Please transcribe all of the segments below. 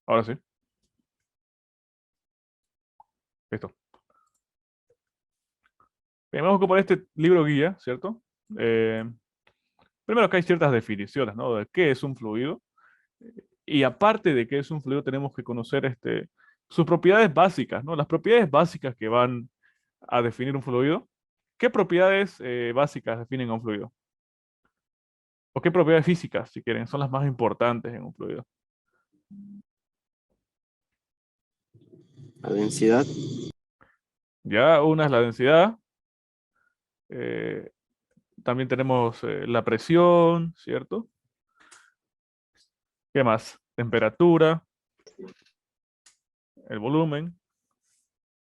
Ahora sí. Listo. Bien, vamos a ocupar este libro guía, ¿cierto? Primero acá hay ciertas definiciones, ¿no? De qué es un fluido. Y aparte de qué es un fluido, tenemos que conocer sus propiedades básicas, ¿no? Las propiedades básicas que van a definir un fluido. ¿Qué propiedades básicas definen a un fluido? ¿O qué propiedades físicas, si quieren, son las más importantes en un fluido? La densidad, Ya, una es la densidad. eh, También tenemos la presión, ¿cierto? ¿Qué más? Temperatura, el volumen.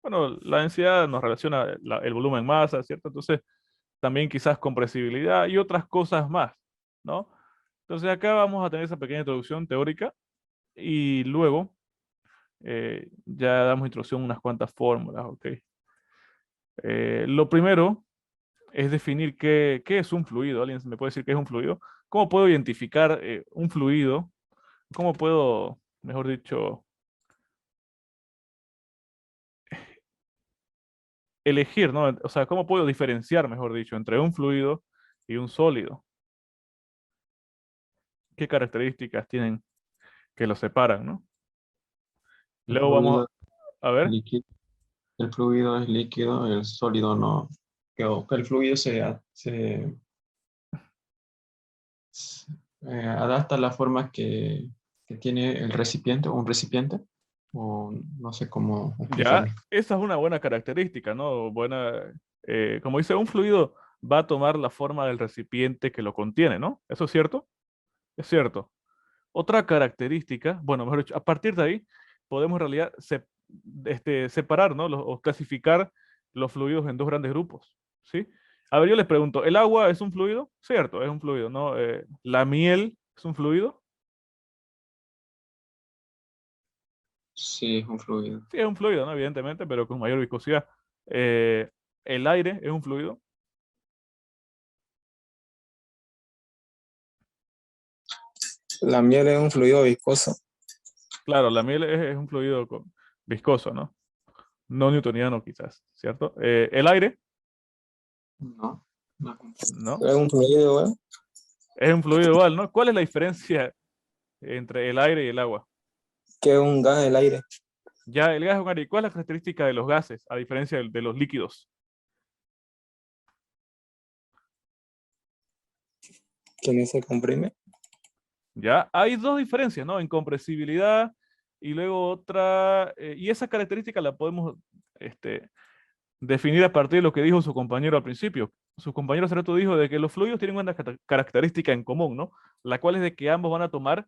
Bueno, la densidad nos relaciona el volumen masa, ¿cierto? Entonces, también quizás compresibilidad y otras cosas más, ¿no? Entonces, acá vamos a tener esa pequeña introducción teórica y luego ya damos introducción a unas cuantas fórmulas, ¿ok? Lo primero es definir qué es un fluido. ¿Alguien me puede decir qué es un fluido? ¿Cómo puedo identificar un fluido? ¿Cómo puedo, mejor dicho, elegir, ¿no? O sea, ¿cómo puedo diferenciar, mejor dicho, entre un fluido y un sólido? ¿Qué características tienen que los separan, ¿no? el Luego vamos fluido a ver. líquido, el fluido es líquido, el sólido no. Que el fluido se, adapta a la forma que tiene el recipiente o un recipiente, o no sé cómo Ya, explicarlo. esa es una buena característica, ¿no? Buena, como dice, un fluido va a tomar la forma del recipiente que lo contiene, ¿no? ¿Eso es cierto? Es cierto. Otra característica, bueno, mejor dicho, a partir de ahí podemos en realidad separar, ¿no? O clasificar los fluidos en dos grandes grupos, ¿sí? A ver, yo les pregunto, ¿el agua es un fluido? Cierto, es un fluido, ¿no? ¿La miel es un fluido? Sí, es un fluido. Sí, es un fluido, ¿no? Evidentemente, pero con mayor viscosidad. Eh, ¿El aire es un fluido? La miel es un fluido viscoso. Claro, la miel es un fluido viscoso, ¿no? No newtoniano quizás, ¿cierto? ¿El aire? No, no es un fluido. No. Es un fluido, ¿eh? Es un fluido igual, ¿no? ¿Cuál es la diferencia entre el aire y el agua? Que es un gas del aire. Ya, el gas es un aire. ¿Cuál es la característica de los gases, a diferencia de los líquidos? Que no se comprime. Ya, hay dos diferencias, ¿no? En compresibilidad y luego otra, y esa característica la podemos definir a partir de lo que dijo su compañero al principio. Su compañero hace rato dijo de que los fluidos tienen una característica en común, ¿no? La cual es de que ambos van a tomar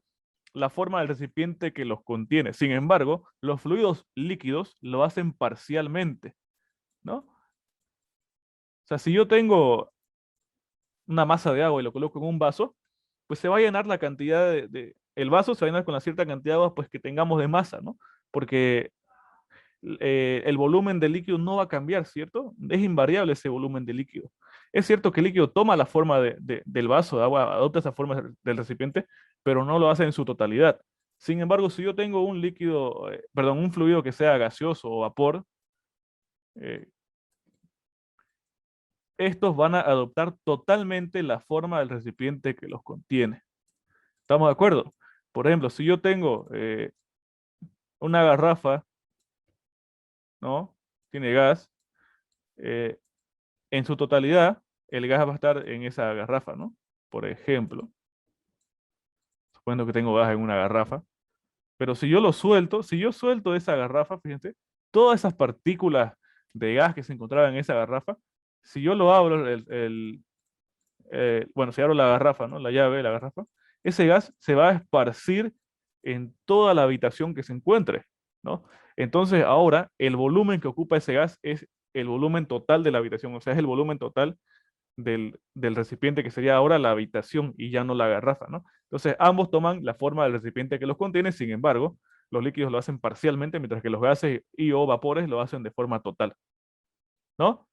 la forma del recipiente que los contiene. Sin embargo, los fluidos líquidos lo hacen parcialmente, ¿no? O sea, si yo tengo una masa de agua y lo coloco en un vaso, pues se va a llenar la cantidad el vaso se va a llenar con la cierta cantidad de agua pues que tengamos de masa, ¿no? Porque el volumen del líquido no va a cambiar, ¿cierto? Es invariable ese volumen de líquido. Es cierto que el líquido toma la forma del vaso de agua, adopta esa forma del recipiente, pero no lo hace en su totalidad. Sin embargo, si yo tengo un líquido, perdón, un fluido que sea gaseoso o vapor, eh, estos van a adoptar totalmente la forma del recipiente que los contiene. ¿Estamos de acuerdo? Por ejemplo, si yo tengo una garrafa, ¿no? Tiene gas, eh, en su totalidad, el gas va a estar en esa garrafa, ¿no? Por ejemplo, suponiendo que tengo gas en una garrafa, pero si yo lo suelto, si yo suelto esa garrafa, fíjense, todas esas partículas de gas que se encontraban en esa garrafa, si yo lo abro, bueno, si abro la garrafa, ¿no? La llave de la garrafa, ese gas se va a esparcir en toda la habitación que se encuentre, ¿no? Entonces ahora el volumen que ocupa ese gas es el volumen total de la habitación, o sea, es el volumen total del recipiente que sería ahora la habitación y ya no la garrafa, ¿no? Entonces ambos toman la forma del recipiente que los contiene, sin embargo, los líquidos lo hacen parcialmente, mientras que los gases y o vapores lo hacen de forma total, ¿no?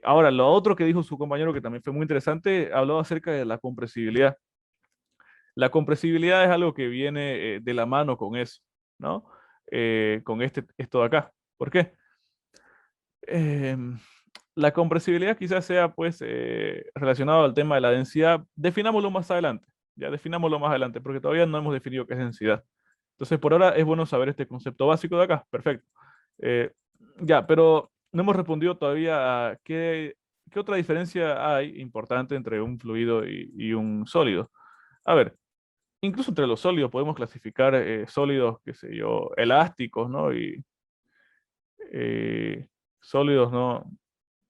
Ahora, lo otro que dijo su compañero, que también fue muy interesante, habló acerca de la compresibilidad. La compresibilidad es algo que viene de la mano con eso. ¿no? Con esto de acá. ¿Por qué? La compresibilidad quizás sea pues relacionado al tema de la densidad. Definámoslo más adelante. Ya definámoslo más adelante, porque todavía no hemos definido qué es densidad. Entonces, por ahora es bueno saber este concepto básico de acá. Perfecto. Eh, ya, pero no hemos respondido todavía a qué otra diferencia hay importante entre un fluido y un sólido. A ver, incluso entre los sólidos podemos clasificar sólidos, qué sé yo, elásticos, ¿no? Y sólidos, ¿no?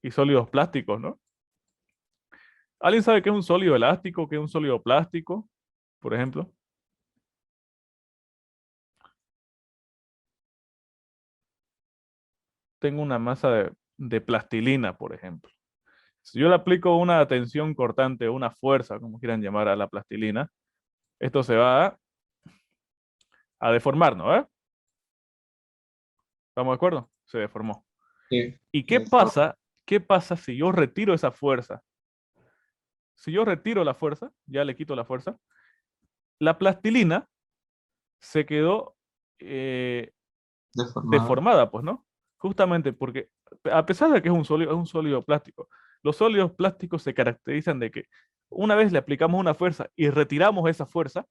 Y sólidos plásticos, ¿no? ¿Alguien sabe qué es un sólido elástico, qué es un sólido plástico, por ejemplo? Tengo una masa de plastilina, por ejemplo. Si yo le aplico una tensión cortante, una fuerza, como quieran llamar a la plastilina, esto se va a deformar, ¿no? ¿Estamos de acuerdo? Se deformó. Sí, ¿Y de forma. qué pasa si yo retiro esa fuerza? Si yo retiro la fuerza, ya le quito la fuerza, la plastilina se quedó Deformada. deformada, pues, ¿no? Justamente porque, a pesar de que es un sólido plástico, los sólidos plásticos se caracterizan de que una vez le aplicamos una fuerza y retiramos esa fuerza,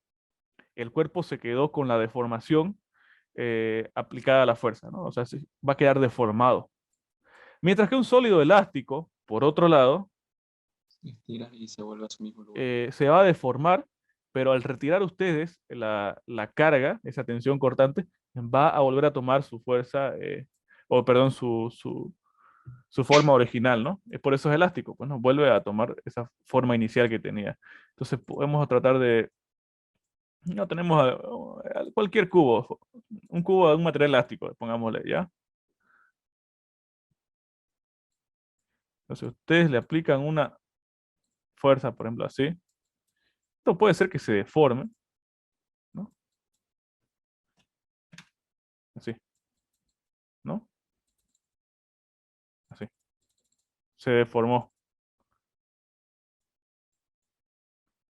el cuerpo se quedó con la deformación aplicada a la fuerza, ¿no? O sea, va a quedar deformado. Mientras que un sólido elástico, por otro lado, Estiras y se vuelve a su mismo lugar. se va a deformar, pero al retirar ustedes la carga, esa tensión cortante, va a volver a tomar su fuerza, o perdón, su forma original, ¿no? Por eso es elástico, pues no vuelve a tomar esa forma inicial que tenía. Entonces podemos tratar de, no tenemos cualquier cubo, un cubo de un material elástico, pongámosle, ¿ya? Entonces ustedes le aplican una fuerza, por ejemplo, así. Esto puede ser que se deforme, ¿no? Así, ¿no? Así. Se deformó.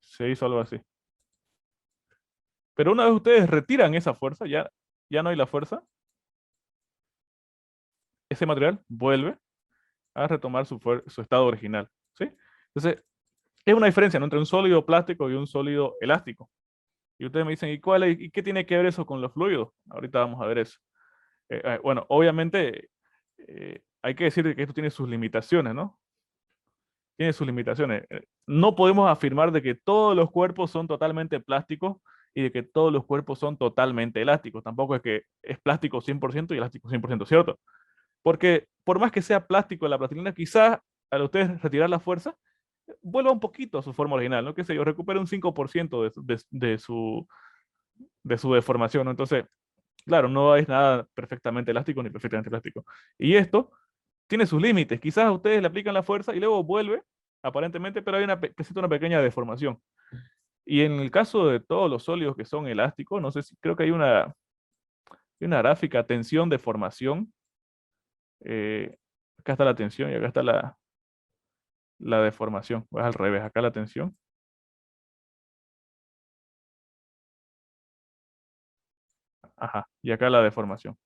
Se hizo algo así. Pero una vez ustedes retiran esa fuerza, ya no hay la fuerza, ese material vuelve a retomar su estado original, ¿sí? Entonces, es una diferencia, ¿no?, entre un sólido plástico y un sólido elástico. Y ustedes me dicen, ¿y qué tiene que ver eso con los fluidos? Ahorita vamos a ver eso. Bueno, obviamente hay que decir que esto tiene sus limitaciones, ¿no? Tiene sus limitaciones. No podemos afirmar de que todos los cuerpos son totalmente plásticos y de que todos los cuerpos son totalmente elásticos. Tampoco es que es plástico 100% y elástico 100%, ¿cierto? Porque por más que sea plástico la plastilina, quizás al ustedes retirar la fuerza, vuelva un poquito a su forma original, ¿no? Qué sé yo, recupere un 5% de su deformación, ¿no? Entonces, claro, no es nada perfectamente elástico ni perfectamente plástico. Y esto tiene sus límites. Quizás a ustedes le aplican la fuerza y luego vuelve, aparentemente, pero presenta una pequeña deformación. Y en el caso de todos los sólidos que son elásticos, no sé si creo que hay una gráfica, tensión, deformación. Acá está la tensión y acá está la deformación. O es al revés, acá la tensión. Ajá, y acá la deformación.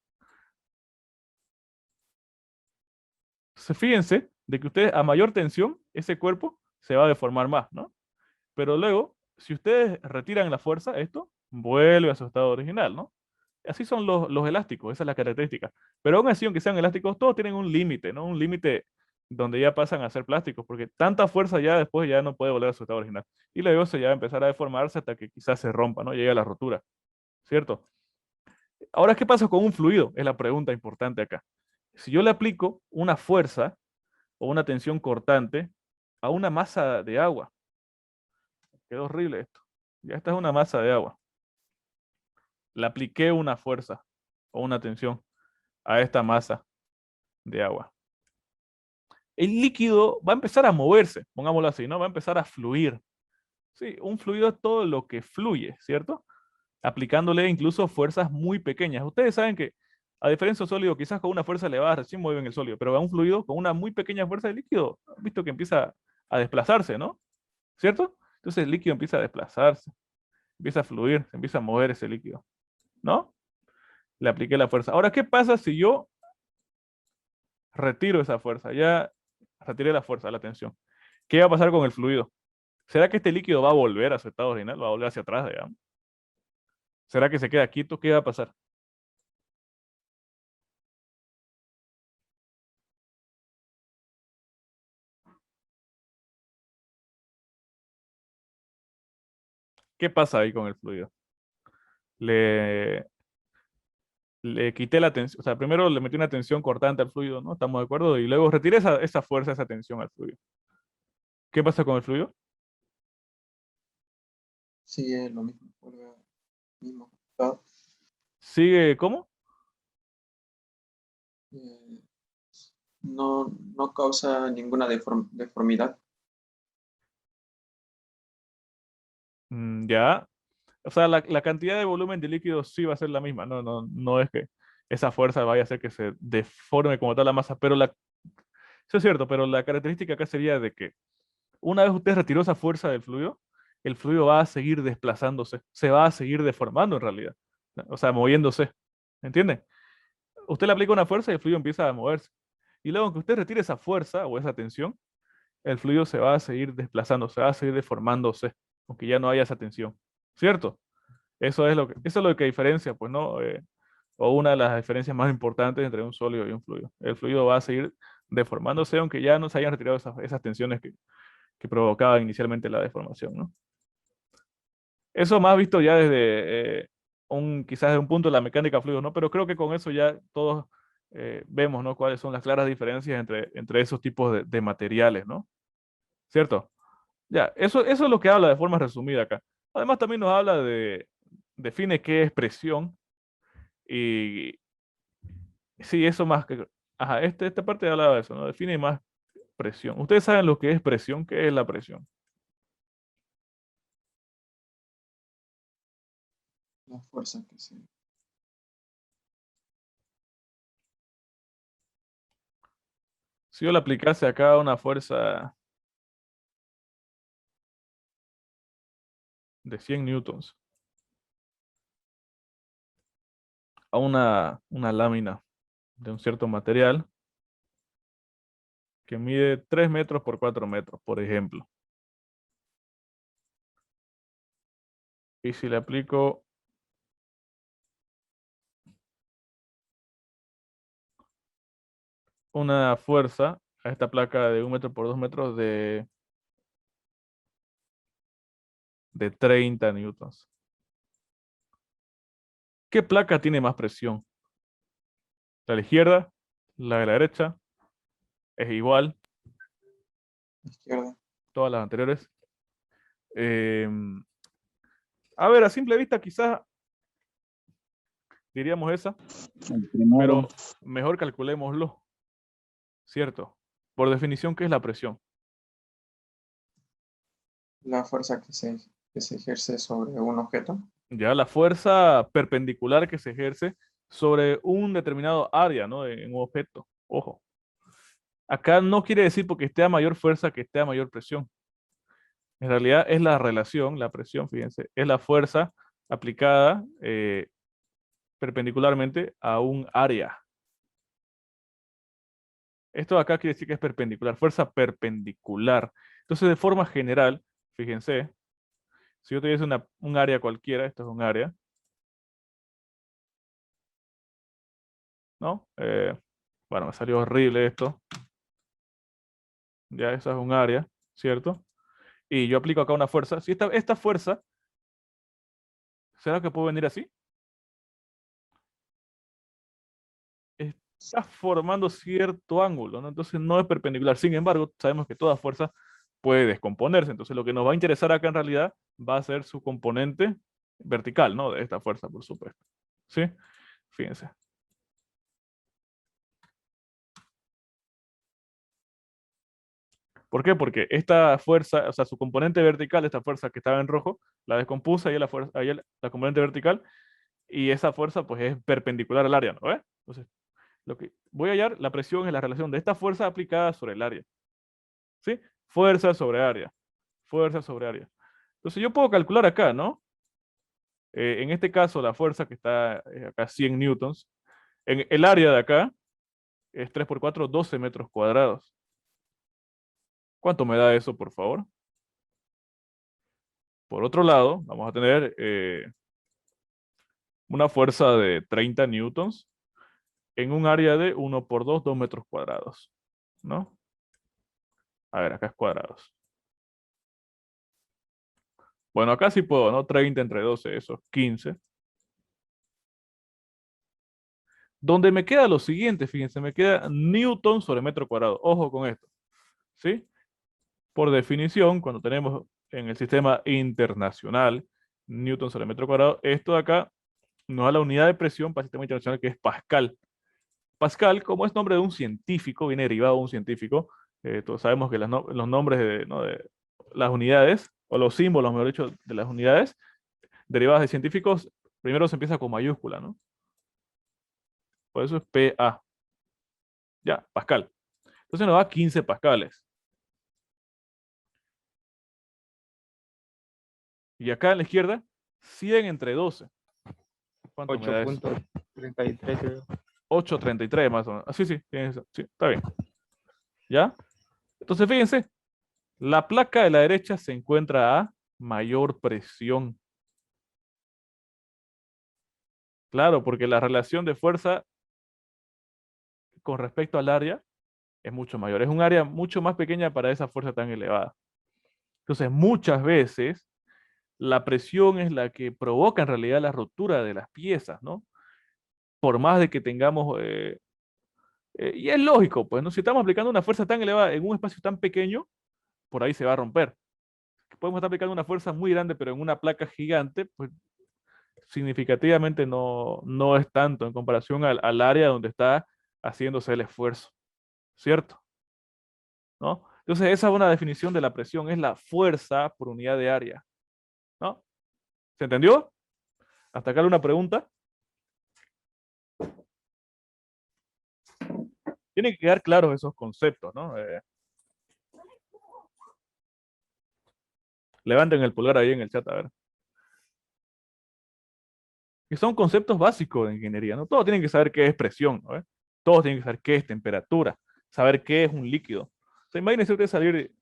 Fíjense de que ustedes a mayor tensión, ese cuerpo se va a deformar más, ¿no? Pero luego, si ustedes retiran la fuerza, esto vuelve a su estado original, ¿no? Así son los elásticos, esa es la característica. Pero aún así, aunque sean elásticos, todos tienen un límite, ¿no? Un límite donde ya pasan a ser plásticos, porque tanta fuerza ya después ya no puede volver a su estado original. Y luego se ya va a empezar a deformarse hasta que quizás se rompa, ¿no? Llegue a la rotura, ¿cierto? Ahora, ¿qué pasa con un fluido? Es la pregunta importante acá. Si yo le aplico una fuerza o una tensión cortante a una masa de agua, quedó horrible esto. Ya esta es una masa de agua. Le apliqué una fuerza o una tensión a esta masa de agua. El líquido va a empezar a moverse, pongámoslo así, ¿no? Va a empezar a fluir. Sí, un fluido es todo lo que fluye, ¿cierto? Aplicándole incluso fuerzas muy pequeñas. Ustedes saben que, a diferencia de un sólido, quizás con una fuerza elevada recién mueven el sólido, pero a un fluido con una muy pequeña fuerza de líquido, han visto que empieza a desplazarse, ¿no? ¿Cierto? Entonces el líquido empieza a desplazarse, empieza a fluir, se empieza a mover ese líquido, ¿no? Le apliqué la fuerza. Ahora, ¿qué pasa si yo retiro esa fuerza? Ya retiré la fuerza, la tensión. ¿Qué va a pasar con el fluido? ¿Será que este líquido va a volver a su estado original? ¿Va a volver hacia atrás, digamos? ¿Será que se queda quieto? ¿Qué va a pasar? ¿Qué pasa ahí con el fluido? Le, le quité la tensión, o sea, primero le metí una tensión cortante al fluido, ¿no? ¿Estamos de acuerdo? Y luego retiré esa fuerza, esa tensión al fluido. ¿Qué pasa con el fluido? Sigue lo mismo, vuelve al mismo estado. ¿Sigue cómo? Eh, no causa ninguna deformidad. Ya. O sea, la cantidad de volumen de líquido sí va a ser la misma. No es que esa fuerza vaya a hacer que se deforme como tal la masa, pero eso es cierto, pero la característica acá sería de que una vez usted retiró esa fuerza del fluido, el fluido va a seguir desplazándose, se va a seguir deformando en realidad, o sea, moviéndose, ¿entiende? Usted le aplica una fuerza y el fluido empieza a moverse. Y luego que usted retire esa fuerza o esa tensión, el fluido se va a seguir desplazando, se va a seguir deformándose, aunque ya no haya esa tensión, ¿cierto? Eso es lo que diferencia, pues, ¿no? O una de las diferencias más importantes entre un sólido y un fluido. El fluido va a seguir deformándose, aunque ya no se hayan retirado esas tensiones que provocaban inicialmente la deformación, ¿no? Eso más visto ya desde quizás de un punto de la mecánica fluido, ¿no? Pero creo que con eso ya todos vemos, ¿no? Cuáles son las claras diferencias entre esos tipos de materiales, ¿no? ¿Cierto? Ya, eso es lo que habla de forma resumida acá. Además, también nos habla define qué es presión y sí, eso más que, ajá, esta parte hablaba de eso, ¿no? Define más presión. Ustedes saben lo que es presión, ¿qué es la presión? La fuerza que se... Si yo le aplicase acá una fuerza de 100 newtons a una lámina de un cierto material que mide 3 metros por 4 metros, por ejemplo. Y si le aplico una fuerza a esta placa de 1 metro por 2 metros de 30 newtons. ¿Qué placa tiene más presión? ¿La de la izquierda? ¿La de la derecha? Es igual, izquierda. todas las anteriores. Em, a ver, a simple vista quizás diríamos esa, El primero, pero mejor calculémoslo, ¿cierto? Por definición, ¿qué es la presión? La fuerza que se ejerce sobre un objeto. Ya la fuerza perpendicular que se ejerce sobre un determinado área, ¿no? En un objeto. Ojo. Acá no quiere decir porque esté a mayor fuerza que esté a mayor presión. En realidad es la relación, la presión, fíjense, es la fuerza aplicada perpendicularmente a un área. Esto acá quiere decir que es perpendicular, fuerza perpendicular. Entonces, de forma general, fíjense, si yo tuviese un área cualquiera, esto es un área, ¿no? Bueno, me salió horrible esto. Ya, esa es un área, ¿cierto? Y yo aplico acá una fuerza. Si esta fuerza, ¿será que puedo venir así? Está formando cierto ángulo, ¿no? Entonces no es perpendicular. Sin embargo, sabemos que toda fuerza puede descomponerse. Entonces lo que nos va a interesar acá en realidad va a ser su componente vertical, ¿no? De esta fuerza, por supuesto. ¿Sí? Fíjense. ¿Por qué? Porque esta fuerza, o sea, su componente vertical, esta fuerza que estaba en rojo, la descompuso ahí la componente vertical, y esa fuerza pues es perpendicular al área, ¿no? ¿Ve? Entonces, lo que voy a hallar, la presión es la relación de esta fuerza aplicada sobre el área. ¿Sí? Fuerza sobre área. Fuerza sobre área. Entonces yo puedo calcular acá, ¿no? En este caso, la fuerza que está acá 100 newtons, en el área de acá es 3 por 4, 12 metros cuadrados. ¿Cuánto me da eso, por favor? Por otro lado, vamos a tener una fuerza de 30 newtons en un área de 1 por 2, 2 metros cuadrados, ¿no? A ver, acá es cuadrados. Bueno, acá sí puedo, ¿no? 30 entre 12, eso es 15. Donde me queda lo siguiente, fíjense, me queda newton sobre metro cuadrado. Ojo con esto, ¿sí? Por definición, cuando tenemos en el sistema internacional newton sobre metro cuadrado, esto de acá nos da la unidad de presión para el sistema internacional que es Pascal. Pascal, como es nombre de un científico, viene derivado de un científico, todos sabemos que los nombres de las unidades, o los símbolos, mejor dicho, de las unidades derivadas de científicos, primero se empieza con mayúscula, ¿no? Por eso es PA. Ya, Pascal. Entonces nos da 15 pascales. Y acá a la izquierda, 100 entre 12. ¿Cuánto me da eso? 8.33, creo. 8,33 más o menos. Ah, sí, sí, sí, está bien. ¿Ya? Entonces fíjense, la placa de la derecha se encuentra a mayor presión. Claro, porque la relación de fuerza con respecto al área es mucho mayor. Es un área mucho más pequeña para esa fuerza tan elevada. Entonces, muchas veces la presión es la que provoca en realidad la rotura de las piezas, ¿no? Por más de que tengamos, y es lógico, pues, ¿no? Si estamos aplicando una fuerza tan elevada en un espacio tan pequeño, por ahí se va a romper. Podemos estar aplicando una fuerza muy grande, pero en una placa gigante, pues significativamente no es tanto en comparación al área donde está haciéndose el esfuerzo, ¿cierto? ¿No? Entonces, esa es una definición de la presión, es la fuerza por unidad de área, ¿no? ¿Se entendió? Hasta acá una pregunta. Tienen que quedar claros esos conceptos, ¿no? Levanten el pulgar ahí en el chat, a ver. Que son conceptos básicos de ingeniería, ¿no? Todos tienen que saber qué es presión, ¿no? Todos tienen que saber qué es temperatura, saber qué es un líquido. O sea, imagínense ustedes salir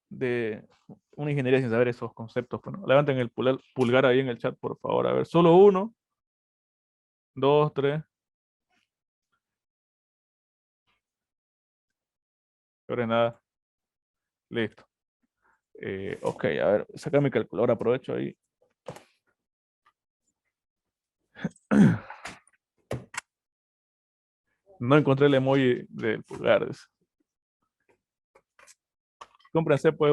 de una ingeniería sin saber esos conceptos. Bueno, levanten el pulgar ahí en el chat, por favor. A ver, solo uno, dos, tres. Ahora nada. Listo. Ok, a ver, saca mi calculadora, aprovecho ahí. No encontré el emoji del pulgar. Cómprense pues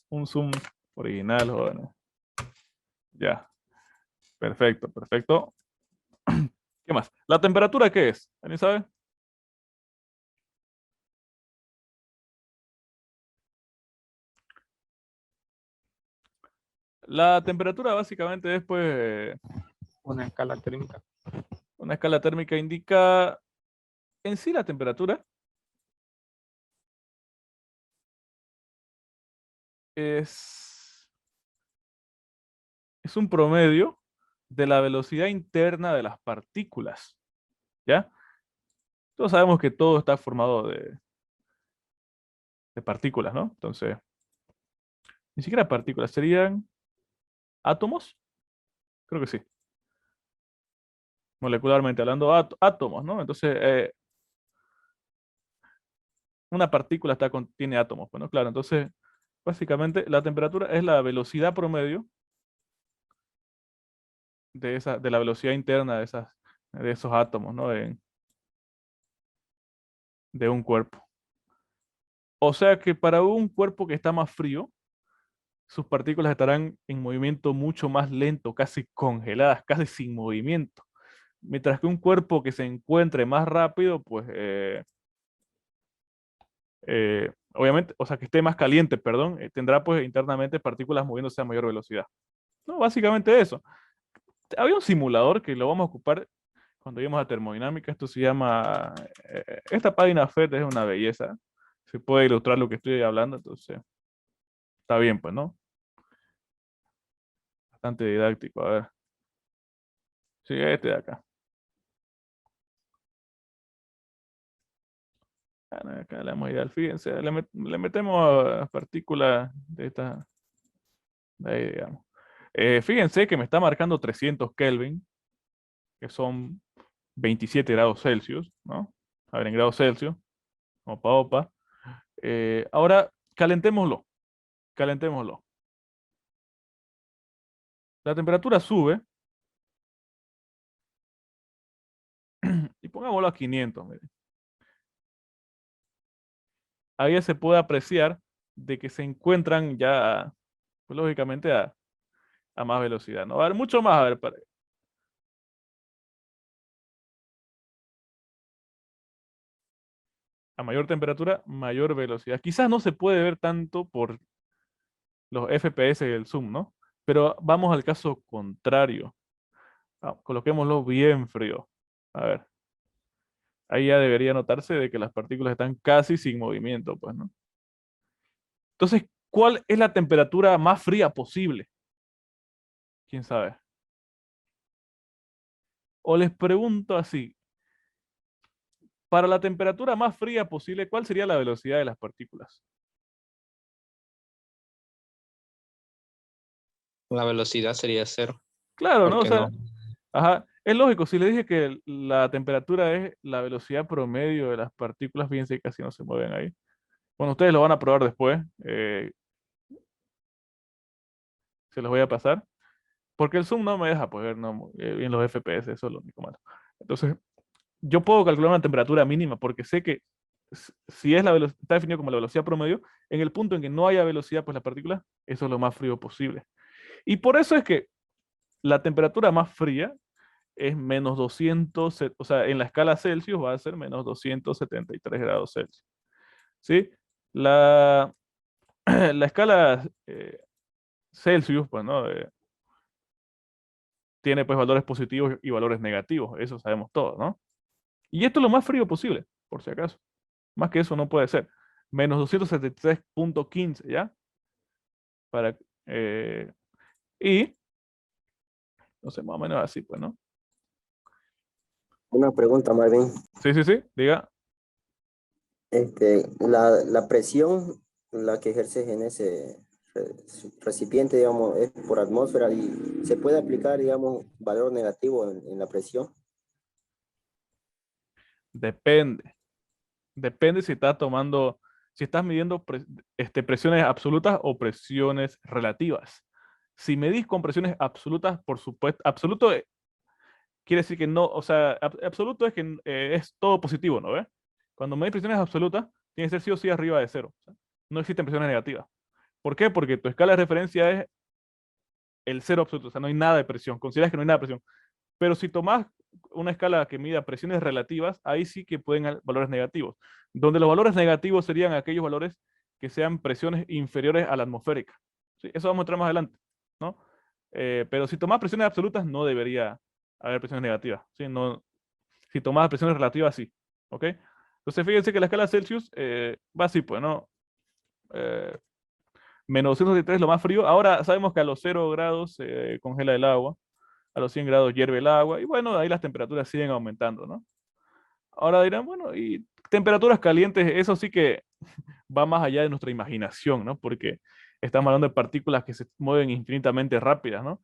un zoom original, jóvenes. Ya, perfecto, perfecto. ¿Qué más? ¿La temperatura qué es? ¿Alguien sabe? La temperatura básicamente es pues Una escala térmica. una escala térmica indica en sí la temperatura es, es un promedio de la velocidad interna de las partículas, ¿ya? Todos sabemos que todo está formado de partículas, ¿no? Entonces, ni siquiera partículas, serían átomos, creo que sí, molecularmente hablando, átomos, ¿no? Entonces, una partícula tiene átomos, bueno, claro, entonces, básicamente, la temperatura es la velocidad promedio de la velocidad interna de esos átomos, ¿no? De un cuerpo. O sea que para un cuerpo que está más frío, sus partículas estarán en movimiento mucho más lento, casi congeladas, casi sin movimiento. Mientras que un cuerpo que se encuentre más rápido, pues obviamente, o sea, que esté más caliente, perdón, tendrá pues internamente partículas moviéndose a mayor velocidad. No, básicamente eso. Había un simulador que lo vamos a ocupar cuando lleguemos a termodinámica. Esto se llama, esta página FED es una belleza. Se puede ilustrar lo que estoy hablando, entonces está bien, pues, ¿no? Bastante didáctico, a ver. Sí, este de acá. Acá le vamos a ir al, fíjense, le metemos a partículas de esta, de ahí, digamos. Fíjense que me está marcando 300 Kelvin, que son 27 grados Celsius, ¿no? A ver, en grados Celsius, opa, opa. Ahora, calentémoslo, calentémoslo. La temperatura sube y pongámoslo a 500. Miren. Ahí ya se puede apreciar de que se encuentran ya, pues, lógicamente, a más velocidad, ¿no? Va a haber mucho más, a ver, a mayor temperatura, mayor velocidad. Quizás no se puede ver tanto por los FPS del zoom, ¿no? Pero vamos al caso contrario. Coloquémoslo bien frío. A ver, ahí ya debería notarse de que las partículas están casi sin movimiento, pues, ¿no? Entonces, ¿cuál es la temperatura más fría posible? ¿Quién sabe? O les pregunto así, para la temperatura más fría posible, ¿cuál sería la velocidad de las partículas? La velocidad sería cero, Claro, ¿no? O porque sea, no. ajá, es lógico. Si le dije que la temperatura es la velocidad promedio de las partículas, fíjense que casi no se mueven ahí. Bueno, ustedes lo van a probar después. Se los voy a pasar. Porque el zoom no me deja pues, ver no, bien los FPS, eso es lo único malo. Entonces, yo puedo calcular una temperatura mínima porque sé que si es está definido como la velocidad promedio, en el punto en que no haya velocidad, pues la partícula, eso es lo más frío posible. Y por eso es que la temperatura más fría es menos 200, o sea, en la escala Celsius va a ser menos 273 grados Celsius. ¿Sí? La, la escala Celsius, pues, ¿no? Tiene pues valores positivos y valores negativos, eso sabemos todos, ¿no? Y esto es lo más frío posible, por si acaso. Más que eso no puede ser. Menos 273.15, ¿ya? Para, eh, y, no sé, más o menos así, pues, ¿no? Una pregunta, Marvin. Sí, sí, sí, diga. La presión, la que ejerces en ese recipiente, digamos, es por atmósfera y se puede aplicar, digamos, valor negativo en la presión. Depende. Depende si estás tomando, si estás midiendo presiones absolutas o presiones relativas. Si medís con presiones absolutas, por supuesto, absoluto quiere decir que no, o sea, absoluto es que es todo positivo, ¿no ves? Cuando medís presiones absolutas, tiene que ser sí o sí arriba de cero. O sea, no existen presiones negativas. ¿Por qué? Porque tu escala de referencia es el cero absoluto, o sea, no hay nada de presión, consideras que no hay nada de presión. Pero si tomás una escala que mida presiones relativas, ahí sí que pueden haber valores negativos, donde los valores negativos serían aquellos valores que sean presiones inferiores a la atmosférica. ¿Sí? Eso vamos a entrar más adelante, ¿no? Pero si tomás presiones absolutas, no debería haber presiones negativas, ¿sí? No, si tomás presiones relativas, sí, ¿ok? Entonces fíjense que la escala Celsius va así, pues, ¿no? Eh, menos 273 es lo más frío. Ahora sabemos que a los 0 grados se congela el agua, a los 100 grados hierve el agua, y bueno, ahí las temperaturas siguen aumentando, ¿no? Ahora dirán, bueno, y temperaturas calientes, eso sí que va más allá de nuestra imaginación, ¿no? Porque estamos hablando de partículas que se mueven infinitamente rápidas, ¿no?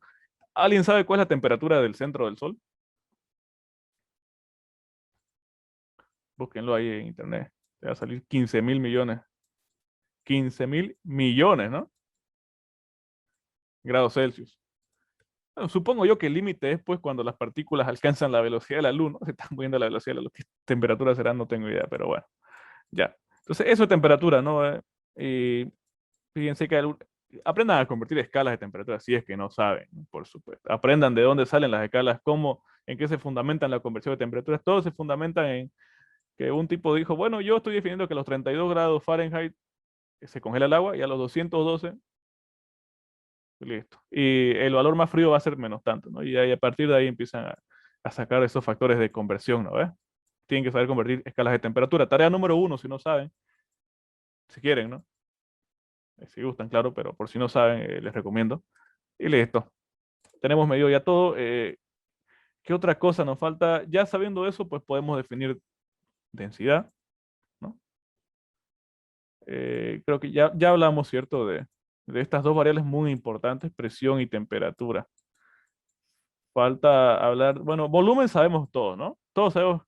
¿Alguien sabe cuál es la temperatura del centro del Sol? Búsquenlo ahí en internet. Te va a salir 15.000 millones. 15.000 millones, ¿no? Grados Celsius. Bueno, supongo yo que el límite es pues cuando las partículas alcanzan la velocidad de la luz, ¿no? Se están moviendo a la velocidad de la luz. ¿Qué temperatura será? No tengo idea, pero bueno. Ya. Entonces, eso es temperatura, ¿no? Y fíjense que aprendan a convertir escalas de temperatura si es que no saben, ¿no? Por supuesto. Aprendan de dónde salen las escalas, cómo, en qué se fundamentan la conversión de temperaturas. Todo se fundamentan en que un tipo dijo, bueno, yo estoy definiendo que a los 32 grados Fahrenheit se congela el agua y a los 212, listo. Y el valor más frío va a ser menos tanto, ¿no? Y ahí, a partir de ahí empiezan a sacar esos factores de conversión, ¿no? ¿Ves? Tienen que saber convertir escalas de temperatura. Tarea número 1, si no saben, si quieren, ¿no? Si gustan, claro, pero por si no saben, les recomiendo. Y listo. Tenemos medido ya todo. ¿Qué otra cosa nos falta? Ya sabiendo eso, pues podemos definir densidad, ¿no? Creo que ya hablamos, ¿cierto? De estas dos variables muy importantes, presión y temperatura. Falta hablar, bueno, volumen sabemos todos, ¿no? Todos sabemos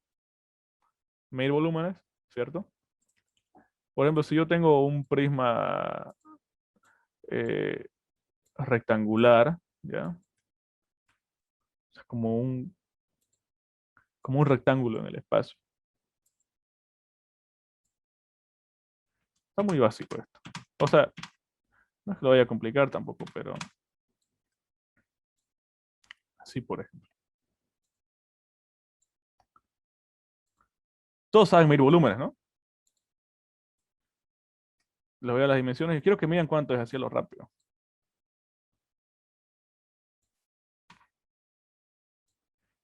medir volúmenes, ¿cierto? Por ejemplo, si yo tengo un prisma eh, rectangular, ¿ya? O sea, como un rectángulo en el espacio. Está muy básico esto. O sea, no es que lo vaya a complicar tampoco, pero así, por ejemplo. Todos saben medir volúmenes, ¿no? Les voy a las dimensiones y quiero que midan cuánto es así a lo rápido.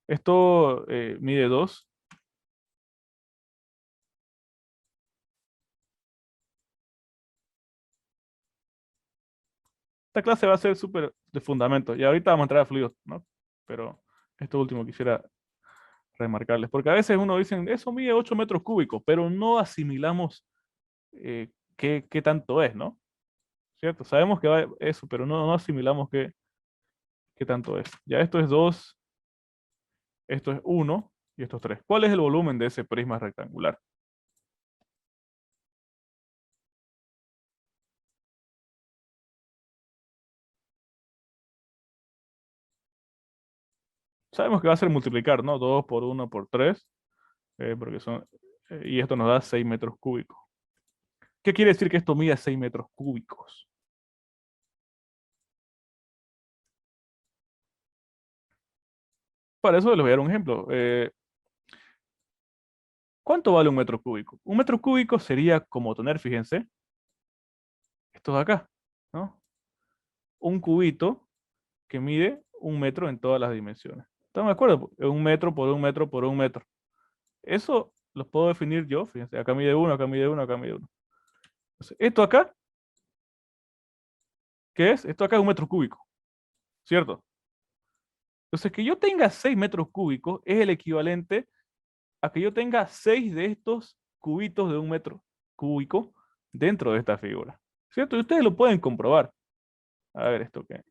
Esto mide 2. Esta clase va a ser súper de fundamentos. Y ahorita vamos a entrar a fluidos, ¿no? Pero esto último quisiera remarcarles. Porque a veces uno dice, eso mide 8 metros cúbicos, pero no asimilamos qué tanto es, ¿no? ¿Cierto? Sabemos que va eso, pero no asimilamos qué tanto es. Ya esto es 2, esto es 1 y esto es 3. ¿Cuál es el volumen de ese prisma rectangular? Sabemos que va a ser multiplicar, ¿no? 2 por 1 por 3, porque son, y esto nos da 6 metros cúbicos. ¿Qué quiere decir que esto mide 6 metros cúbicos? Para eso les voy a dar un ejemplo. ¿Cuánto vale un metro cúbico? Un metro cúbico sería como tener, fíjense, esto de acá, ¿no? Un cubito que mide 1 metro en todas las dimensiones. ¿Están de acuerdo? 1 metro por 1 metro por 1 metro. Eso lo puedo definir yo, fíjense, acá mide 1, acá mide 1, acá mide 1. Entonces, esto acá, ¿qué es? Esto acá es 1 metro cúbico, ¿cierto? Entonces, que yo tenga 6 metros cúbicos es el equivalente a que yo tenga 6 de estos cubitos de 1 metro cúbico dentro de esta figura, ¿cierto? Y ustedes lo pueden comprobar. A ver, esto qué.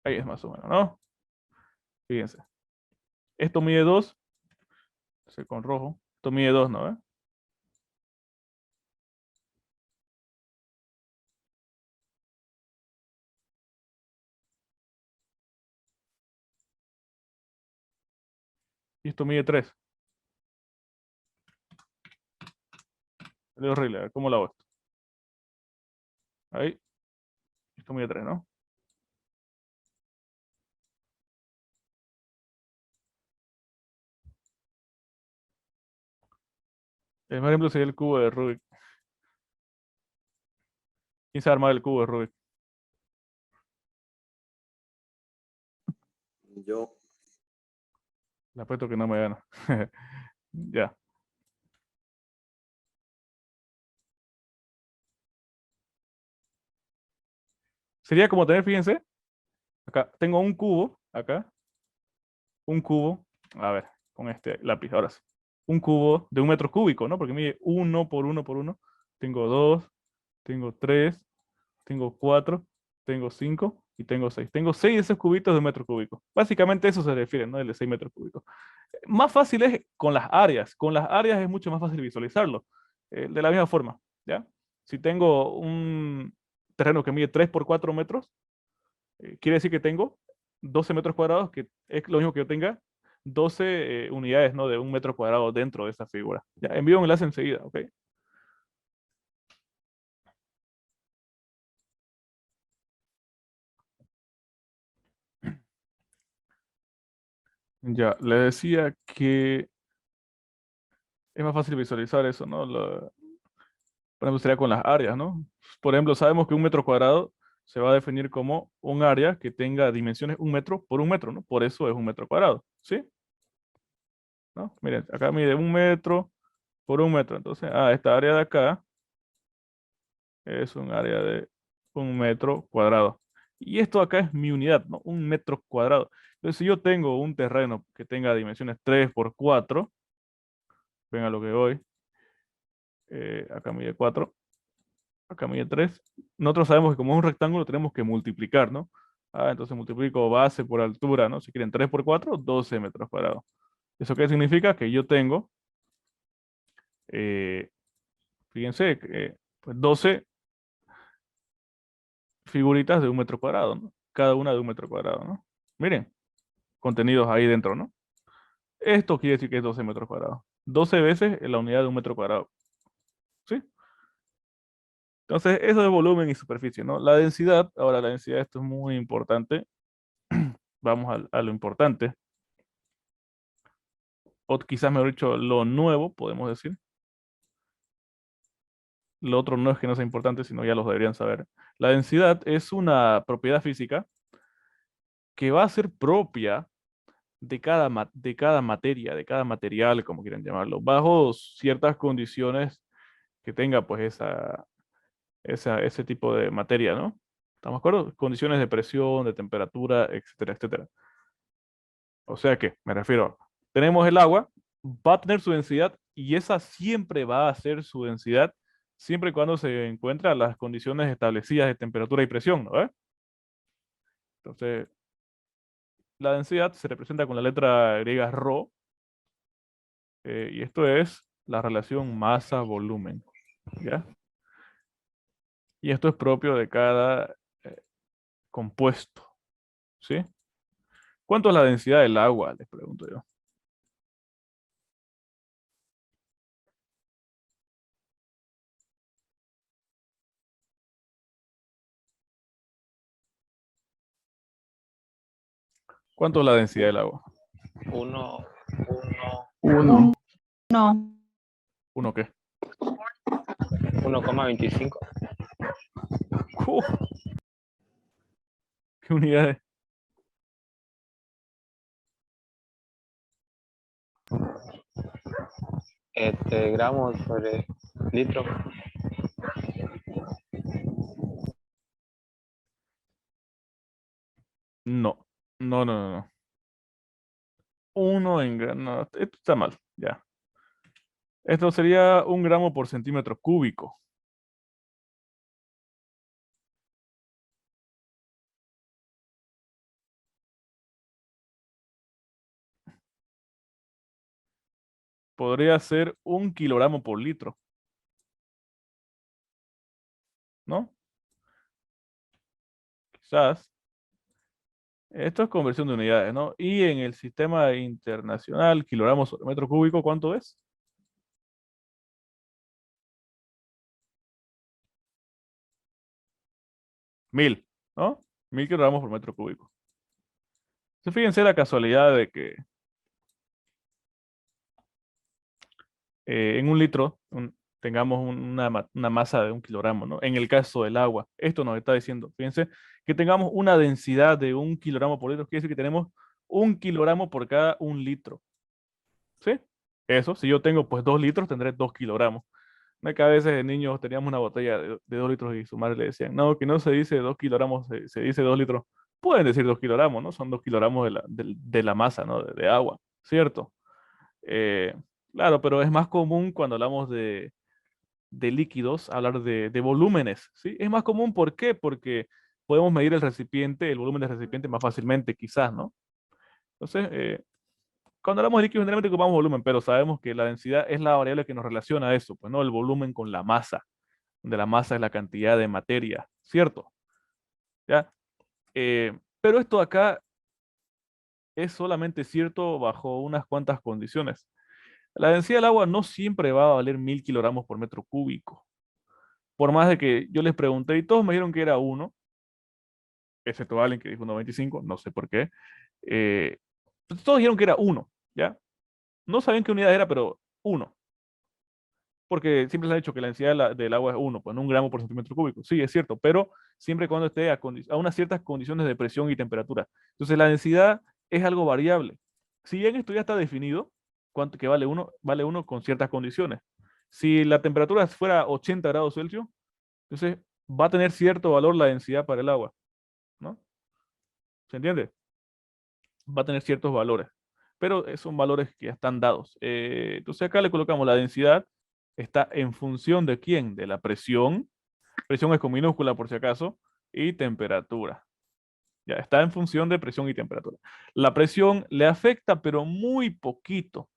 Ahí es más o menos, ¿no? Fíjense. Esto mide 2, con rojo. Esto mide 2, ¿no? Y esto mide 3. Es horrible, a ver, ¿cómo lo hago esto? Ahí. Esto mide 3, ¿no? El primer ejemplo sería el cubo de Rubik. ¿Quién sabe armar el cubo de Rubik? Yo, Le apuesto que no me gana. Ya. Sería como tener, fíjense, acá tengo un cubo, acá, un cubo, a ver, con este lápiz, ahora sí. Un cubo de 1 metro cúbico, ¿no? Porque mide 1 por 1 por 1. Tengo 2, tengo 3, tengo 4, tengo 5 y tengo 6. Tengo 6 de esos cubitos de 1 metro cúbico. Básicamente eso se refiere, ¿no? El de 6 metros cúbicos. Más fácil es con las áreas. Con las áreas es mucho más fácil visualizarlo. De la misma forma, ¿ya? Si tengo un terreno que mide 3 por 4 metros, quiere decir que tengo 12 metros cuadrados, que es lo mismo que yo tenga 12 unidades, ¿no? De 1 metro cuadrado dentro de esa figura. Ya, envío un enlace enseguida, ¿ok? Ya, le decía que es más fácil visualizar eso, ¿no? Por ejemplo, sería con las áreas, ¿no? Por ejemplo, sabemos que 1 metro cuadrado se va a definir como un área que tenga dimensiones 1 metro por 1 metro, ¿no? Por eso es 1 metro cuadrado, ¿sí? ¿No? Miren, acá mide 1 metro por 1 metro. Entonces, esta área de acá es un área de 1 metro cuadrado. Y esto acá es mi unidad, ¿no? 1 metro cuadrado. Entonces, si yo tengo un terreno que tenga dimensiones 3 por 4, ven a lo que voy, acá mide 4, acá mide 3, nosotros sabemos que como es un rectángulo tenemos que multiplicar, ¿no? Entonces multiplico base por altura, ¿no? Si quieren 3 por 4, 12 metros cuadrados. ¿Eso qué significa? Que yo tengo, eh, fíjense, pues 12 figuritas de 1 metro cuadrado, ¿no? Cada una de 1 metro cuadrado, ¿no? Miren, contenidos ahí dentro, ¿no? Esto quiere decir que es 12 metros cuadrados. 12 veces la unidad de 1 metro cuadrado. ¿Sí? Entonces, eso es volumen y superficie, ¿no? La densidad, ahora la densidad, esto es muy importante. Vamos a lo importante. O quizás, mejor dicho, lo nuevo, podemos decir. Lo otro no es que no sea importante, sino ya los deberían saber. La densidad es una propiedad física que va a ser propia de cada materia, de cada material, como quieran llamarlo, bajo ciertas condiciones que tenga pues ese tipo de materia, ¿no? ¿Estamos de acuerdo? Condiciones de presión, de temperatura, etcétera, etcétera. O sea que, me refiero, tenemos el agua, va a tener su densidad y esa siempre va a ser su densidad, siempre y cuando se encuentran las condiciones establecidas de temperatura y presión, ¿no? Entonces, la densidad se representa con la letra griega ρ, y esto es la relación masa-volumen, ¿ya? Y esto es propio de cada compuesto, ¿sí? ¿Cuánto es la densidad del agua? Les pregunto yo. ¿Cuánto es la densidad del agua? 1, 1. No. ¿Uno qué? 1,25. ¡Uf! ¿Qué unidades? Gramos sobre litro. No, no, no, no, no. Uno en no, esto está mal, ya. Esto sería 1 gramo por centímetro cúbico. Podría ser 1 kilogramo por litro, ¿no? Quizás. Esto es conversión de unidades, ¿no? Y en el sistema internacional, kilogramos sobre metro cúbico, ¿cuánto es? 1000, ¿no? 1000 kilogramos por metro cúbico. Entonces, fíjense la casualidad de que en un litro tengamos una masa de 1 kilogramo, ¿no? En el caso del agua, esto nos está diciendo, fíjense, que tengamos una densidad de 1 kilogramo por litro, quiere decir que tenemos 1 kilogramo por cada 1 litro, ¿sí? Eso, si yo tengo pues 2 litros, tendré 2 kilogramos. No es que a veces de niños teníamos una botella de 2 litros y su madre le decían, no, que no se dice 2 kilogramos, se dice 2 litros. Pueden decir 2 kilogramos, ¿no? Son 2 kilogramos de la masa, ¿no? De agua, ¿cierto? Eh, claro, pero es más común cuando hablamos de líquidos, hablar de volúmenes, ¿sí? Es más común, ¿por qué? Porque podemos medir el recipiente, el volumen del recipiente más fácilmente, quizás, ¿no? Entonces, cuando hablamos de líquidos, generalmente ocupamos volumen, pero sabemos que la densidad es la variable que nos relaciona a eso, pues, ¿no? El volumen con la masa, donde la masa es la cantidad de materia, ¿cierto? ¿Ya? Pero esto acá es solamente cierto bajo unas cuantas condiciones. La densidad del agua no siempre va a valer 1000 kilogramos por metro cúbico. Por más de que yo les pregunté y todos me dijeron que era 1, excepto Allen que dijo 1,25, no sé por qué. Todos dijeron que era 1, ¿ya? No sabían qué unidad era, pero 1. Porque siempre les han dicho que la densidad del agua es 1, pues no 1 gramo por centímetro cúbico. Sí, es cierto, pero siempre y cuando esté a unas ciertas condiciones de presión y temperatura. Entonces la densidad es algo variable. Si bien esto ya está definido, cuánto que vale 1 con ciertas condiciones. Si la temperatura fuera 80 grados Celsius, entonces va a tener cierto valor la densidad para el agua, ¿no? ¿Se entiende? va a tener ciertos valores, pero son valores que ya están dados. Entonces acá le colocamos la densidad, está en función de quién, de la presión. Presión es con minúscula por si acaso, y temperatura. Ya está en función de presión y temperatura. La presión le afecta, pero muy poquito.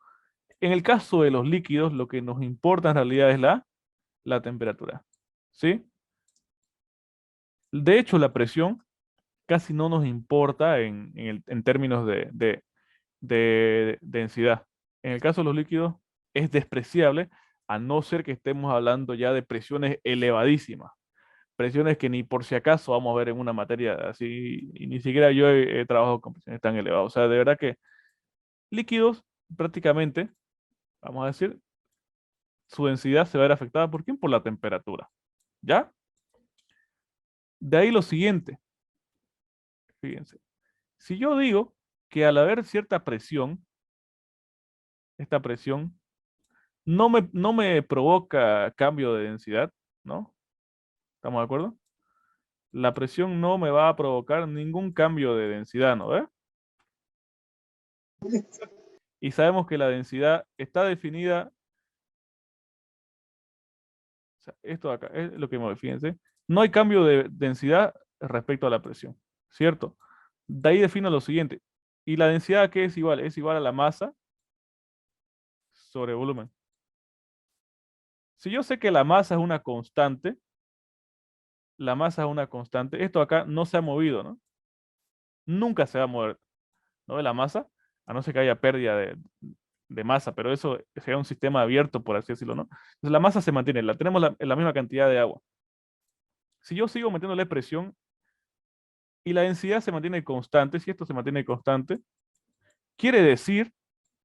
En el caso de los líquidos, lo que nos importa en realidad es la temperatura. ¿Sí? De hecho, la presión casi no nos importa en términos de densidad. En el caso de los líquidos, es despreciable, a no ser que estemos hablando ya de presiones elevadísimas. Presiones que ni por si acaso vamos a ver en una materia así, y ni siquiera yo he trabajado con presiones tan elevadas. O sea, de verdad que líquidos prácticamente, vamos a decir, su densidad se va a ver afectada ¿por quién? Por la temperatura. ¿Ya? De ahí lo siguiente. Fíjense. Si yo digo que al haber cierta presión, esta presión no me provoca cambio de densidad, ¿no? ¿Estamos de acuerdo? La presión no me va a provocar ningún cambio de densidad, ¿no ve? Y sabemos que la densidad está definida, o sea, esto de acá es lo que me fíjense, no hay cambio de densidad respecto a la presión, ¿cierto? De ahí defino lo siguiente. ¿Y la densidad qué es igual? Es igual a la masa sobre volumen. Si yo sé que la masa es una constante, la masa es una constante, esto acá no se ha movido, ¿no? Nunca se va a mover, ¿no? La masa, a no ser que haya pérdida de masa, pero eso sería un sistema abierto, por así decirlo, ¿no? Entonces la masa se mantiene, tenemos la misma cantidad de agua. Si yo sigo metiéndole presión y la densidad se mantiene constante, si esto se mantiene constante, quiere decir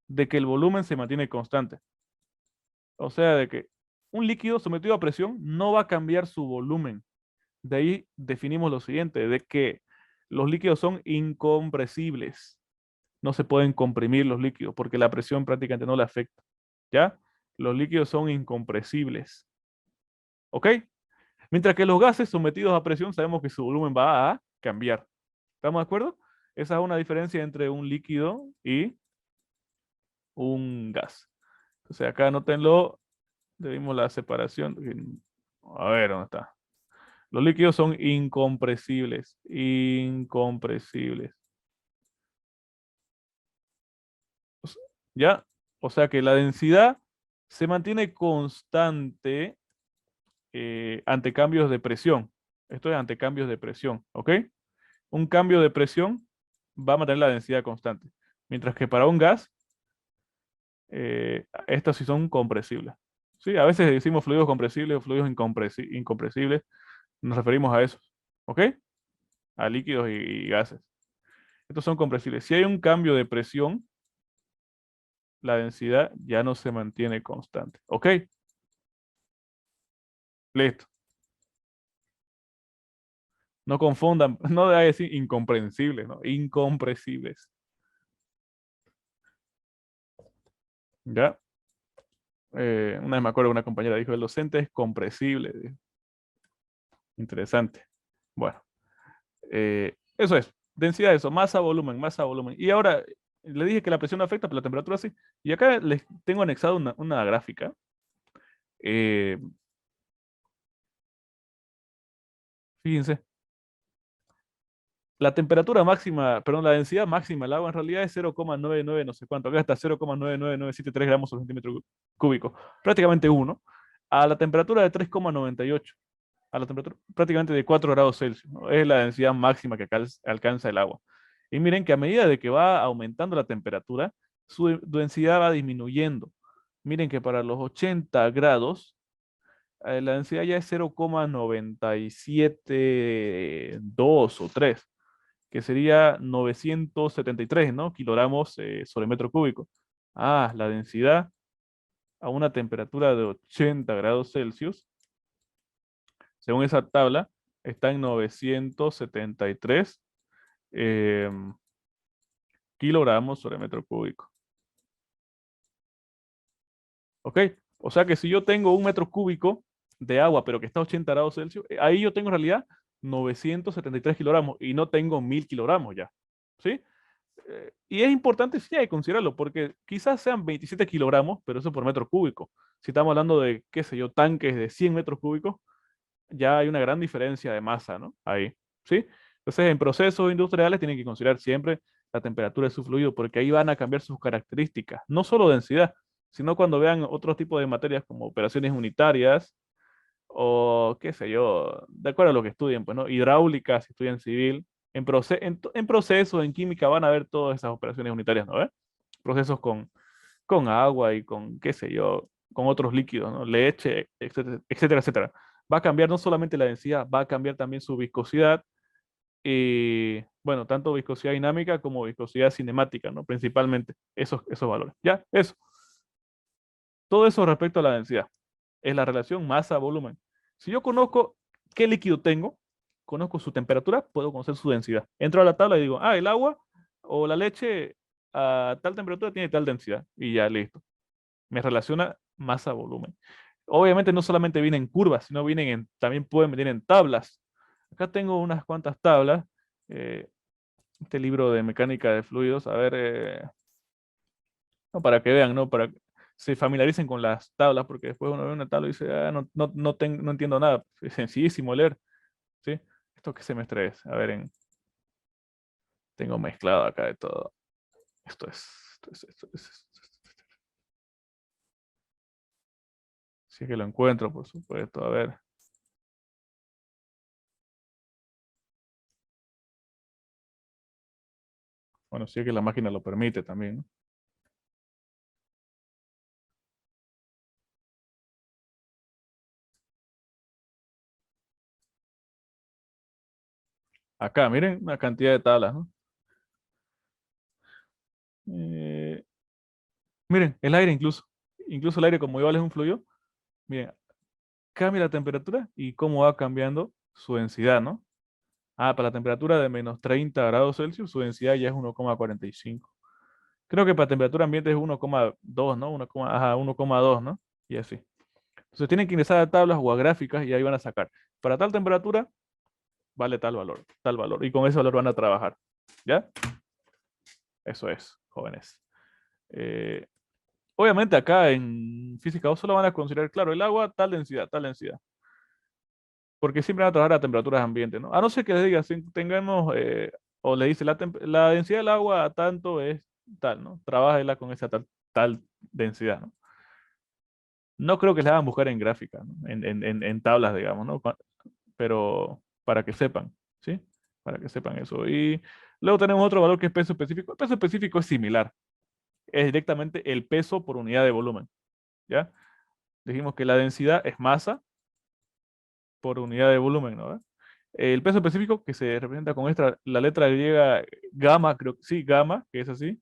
de que el volumen se mantiene constante. O sea, de que un líquido sometido a presión no va a cambiar su volumen. De ahí definimos lo siguiente, de que los líquidos son incompresibles. No se pueden comprimir los líquidos porque la presión prácticamente no le afecta. ¿Ya? Los líquidos son incompresibles. ¿Ok? Mientras que los gases sometidos a presión sabemos que su volumen va a cambiar. ¿Estamos de acuerdo? Esa es una diferencia entre un líquido y un gas. Entonces acá anótenlo, debimos la separación. A ver, ¿dónde está? Los líquidos son incompresibles. Incompresibles. ¿Ya? O sea que la densidad se mantiene constante ante cambios de presión. Esto es ante cambios de presión, ¿ok? Un cambio de presión va a mantener la densidad constante. Mientras que para un gas, estos sí son compresibles. ¿Sí? A veces decimos fluidos compresibles o fluidos incompresibles. Nos referimos a esos, ¿ok? A líquidos y gases. Estos son compresibles. Si hay un cambio de presión, la densidad ya no se mantiene constante. ¿Ok? Listo. No confundan, no debe decir incomprensibles, ¿no? Incompresibles. ¿Ya? Una vez me acuerdo, una compañera dijo, el docente es compresible. Dijo. Interesante. Bueno, eso es. Densidad, eso, masa, volumen, masa, volumen. Y ahora, le dije que la presión no afecta, pero la temperatura sí. Y acá les tengo anexado una gráfica. Fíjense. La temperatura máxima, perdón, la densidad máxima del agua en realidad es 0,99 no sé cuánto. Acá está 0,99973 gramos por centímetro cúbico. Prácticamente 1. A la temperatura de 3,98. A la temperatura prácticamente de 4 grados Celsius, ¿no? Es la densidad máxima que alcanza el agua. Y miren que a medida de que va aumentando la temperatura, su densidad va disminuyendo. Miren que para los 80 grados, la densidad ya es 0,972 o 3, que sería 973, ¿no? Kilogramos sobre metro cúbico. Ah, la densidad a una temperatura de 80 grados Celsius, según esa tabla, está en 973 kilogramos sobre metro cúbico. ¿Ok? O sea que si yo tengo un metro cúbico de agua, pero que está a 80 grados Celsius, ahí yo tengo en realidad 973 kilogramos y no tengo 1000 kilogramos ya. ¿Sí? Y es importante, sí, hay que considerarlo, porque quizás sean 27 kilogramos, pero eso por metro cúbico. Si estamos hablando de, qué sé yo, tanques de 100 metros cúbicos, ya hay una gran diferencia de masa, ¿no? Ahí, ¿sí? Entonces, en procesos industriales tienen que considerar siempre la temperatura de su fluido, porque ahí van a cambiar sus características, no solo densidad, sino cuando vean otros tipos de materias como operaciones unitarias o qué sé yo, de acuerdo a lo que estudien, pues, ¿no? Hidráulica, si estudian civil, en procesos, en química van a ver todas esas operaciones unitarias, ¿no? Procesos con agua y con, qué sé yo, con otros líquidos, ¿no? Leche, etcétera, etcétera, etcétera. Va a cambiar no solamente la densidad, va a cambiar también su viscosidad y, bueno, tanto viscosidad dinámica como viscosidad cinemática, ¿no? Principalmente esos valores. Ya, eso. Todo eso respecto a la densidad. Es la relación masa-volumen. Si yo conozco qué líquido tengo, conozco su temperatura, puedo conocer su densidad. Entro a la tabla y digo, el agua o la leche a tal temperatura tiene tal densidad. Y ya, listo. Me relaciona masa-volumen. Obviamente no solamente vienen en curvas, sino también pueden venir en tablas. Acá tengo unas cuantas tablas. Este libro de mecánica de fluidos, a ver, no, para que vean, ¿no? Para que se familiaricen con las tablas, porque después uno ve una tabla y dice, no entiendo nada. Es sencillísimo leer, ¿sí? ¿Esto qué semestre es? A ver, tengo mezclado acá de todo. Esto es. Si es que lo encuentro, por supuesto. A ver. Bueno, si es que la máquina lo permite también, ¿no? Acá, miren una cantidad de tablas, ¿no? Eh, miren, el aire incluso. Incluso el aire, como igual es un fluido, miren, cambia la temperatura y cómo va cambiando su densidad, ¿no? Para la temperatura de menos 30 grados Celsius, su densidad ya es 1,45. Creo que para temperatura ambiente es 1,2, ¿no? 1,2, ¿no? Y así. Entonces tienen que ingresar a tablas o a gráficas y ahí van a sacar. Para tal temperatura, vale tal valor, tal valor. Y con ese valor van a trabajar. ¿Ya? Eso es, jóvenes. Eh, obviamente acá en física 2 solo van a considerar, claro, el agua, tal densidad, tal densidad. Porque siempre van a trabajar a temperaturas ambientes, ¿no? A no ser que les diga, si tengamos, o le dice, la densidad del agua a tanto es tal, ¿no? Trabájela con esa tal densidad, ¿no? No creo que la hagan buscar en gráfica, ¿no? En tablas, digamos, ¿no? Pero para que sepan, ¿sí? Para que sepan eso. Y luego tenemos otro valor que es peso específico. El peso específico es similar. Es directamente el peso por unidad de volumen, ¿ya? Dijimos que la densidad es masa por unidad de volumen, ¿no? El peso específico, que se representa con la letra griega gamma, creo que sí, gamma, que es así,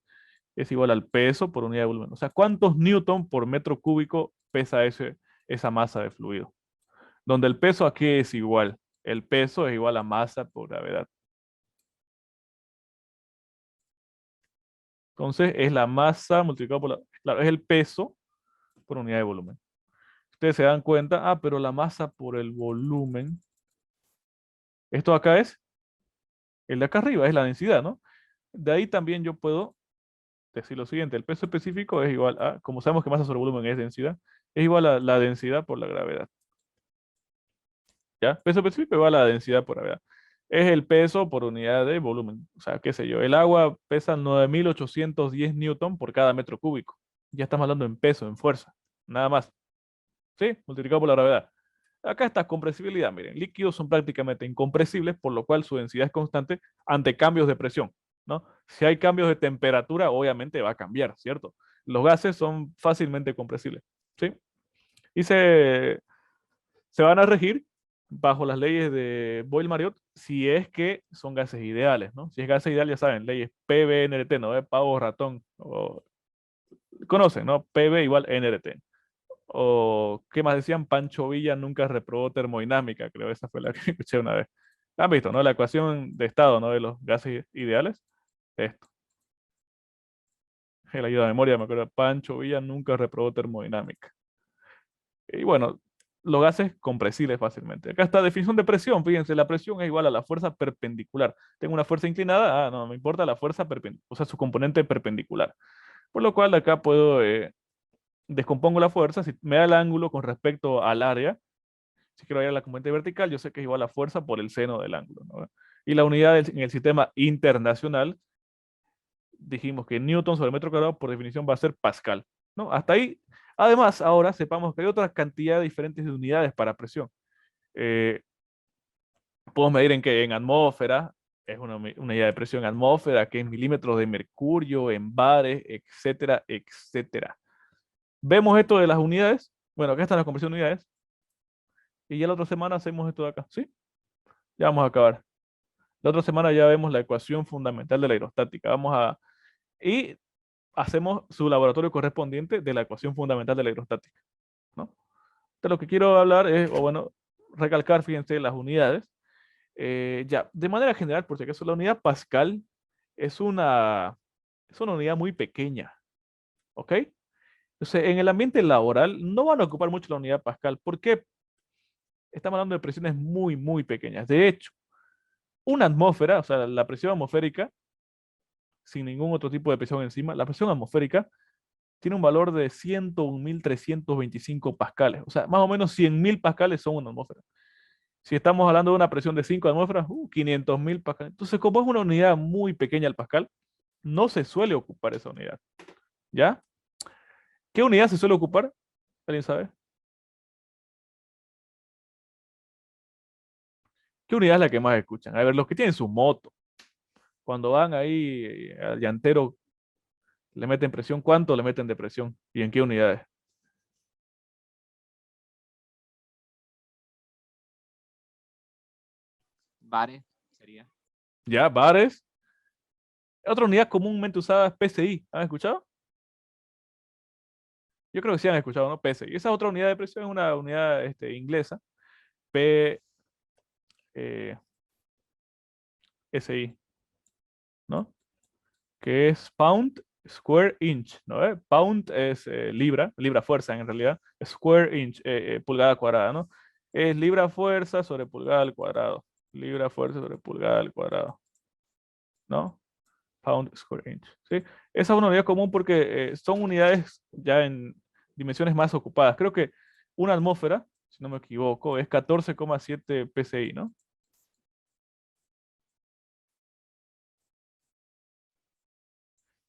es igual al peso por unidad de volumen. O sea, ¿cuántos newton por metro cúbico pesa esa masa de fluido? Donde el peso aquí es igual. El peso es igual a masa por gravedad. Entonces, es la masa multiplicado por claro, es el peso por unidad de volumen. Ustedes se dan cuenta, pero la masa por el volumen. Esto acá es el de acá arriba, es la densidad, ¿no? De ahí también yo puedo decir lo siguiente, el peso específico es igual a, como sabemos que masa sobre volumen es densidad, es igual a la densidad por la gravedad. ¿Ya? Peso específico igual a la densidad por gravedad. Es el peso por unidad de volumen. O sea, qué sé yo, el agua pesa 9.810 newton por cada metro cúbico. Ya estamos hablando en peso, en fuerza, nada más. ¿Sí? Multiplicado por la gravedad. Acá está compresibilidad, miren, líquidos son prácticamente incompresibles, por lo cual su densidad es constante ante cambios de presión, ¿no? Si hay cambios de temperatura, obviamente va a cambiar, ¿cierto? Los gases son fácilmente compresibles, ¿sí? Y se van a regir bajo las leyes de Boyle-Mariotte si es que son gases ideales, ¿no? Si es gases ideal, ya saben, leyes PV, NRT, ¿no? Pavo, ratón, conocen, ¿no? PV igual NRT. O, ¿qué más decían? Pancho Villa nunca reprobó termodinámica, creo, esa fue la que escuché una vez. ¿Han visto, no? La ecuación de estado, ¿no? De los gases ideales. Esto. La ayuda de memoria, me acuerdo. Pancho Villa nunca reprobó termodinámica. Y bueno, los gases compresibles fácilmente. Acá está definición de presión. Fíjense, la presión es igual a la fuerza perpendicular. Tengo una fuerza inclinada, no me importa la fuerza perpendicular, o sea, su componente perpendicular. Por lo cual acá puedo, descompongo la fuerza, si me da el ángulo con respecto al área, si quiero ir a la componente vertical, yo sé que es igual a fuerza por el seno del ángulo, ¿no? Y la unidad en el sistema internacional, dijimos que Newton sobre metro cuadrado por definición va a ser Pascal, ¿no? Hasta ahí. Además, ahora sepamos que hay otra cantidad diferentes de unidades para presión. Podemos medir en atmósfera, es una unidad de presión en atmósfera, que en milímetros de mercurio, en bares, etcétera, etcétera. Vemos esto de las unidades. Bueno, acá están las conversión de unidades. Y ya la otra semana hacemos esto de acá, ¿sí? Ya vamos a acabar. La otra semana ya vemos la ecuación fundamental de la aerostática. Y hacemos su laboratorio correspondiente de la ecuación fundamental de la aerostática, ¿no? De lo que quiero hablar es, o bueno, recalcar, fíjense, las unidades. Ya, de manera general, por si acaso, la unidad Pascal es una unidad muy pequeña, ¿ok? Entonces, en el ambiente laboral no van a ocupar mucho la unidad Pascal. ¿Por qué? Estamos hablando de presiones muy, muy pequeñas. De hecho, una atmósfera, o sea, la presión atmosférica, sin ningún otro tipo de presión encima, la presión atmosférica tiene un valor de 101.325 pascales. O sea, más o menos 100.000 pascales son una atmósfera. Si estamos hablando de una presión de 5 atmósferas, 500.000 pascales. Entonces, como es una unidad muy pequeña el pascal, no se suele ocupar esa unidad. ¿Ya? ¿Qué unidad se suele ocupar? ¿Alguien sabe? ¿Qué unidad es la que más escuchan? A ver, los que tienen su moto, cuando van ahí al llantero, le meten presión, ¿cuánto le meten de presión? ¿Y en qué unidades? Bares sería. ¿Ya? Bares. Otra unidad comúnmente usada es PSI. ¿Han escuchado? Yo creo que sí han escuchado, ¿no? PSI. Esa otra unidad de presión es una unidad inglesa. P, SI, ¿no? Que es pound square inch, ¿no? Pound es libra, libra fuerza en realidad, square inch, pulgada cuadrada, ¿no? Es libra fuerza sobre pulgada al cuadrado, libra fuerza sobre pulgada al cuadrado, ¿no? Pound square inch, ¿sí? Esa es una unidad común porque son unidades ya en dimensiones más ocupadas. Creo que una atmósfera, si no me equivoco, es 14,7 psi, ¿no?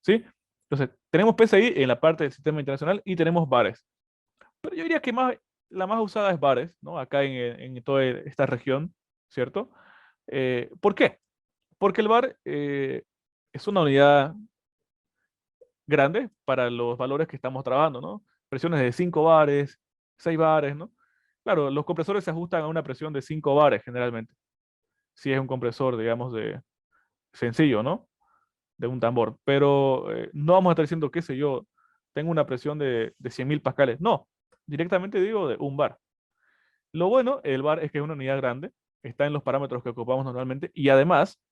¿Sí? Entonces, tenemos PSI en la parte del sistema internacional y tenemos bares. Pero yo diría que la más usada es bares, ¿no? Acá en toda esta región, ¿cierto? ¿Por qué? Porque el bar es una unidad grande para los valores que estamos trabajando, ¿no? Presiones de 5 bares, 6 bares, ¿no? Claro, los compresores se ajustan a una presión de 5 bares generalmente. Si es un compresor, digamos, de sencillo, ¿no? De un tambor. Pero no vamos a estar diciendo, qué sé yo, tengo una presión de 100.000 pascales. No, directamente digo de un bar. Lo bueno, el bar es que es una unidad grande, está en los parámetros que ocupamos normalmente y además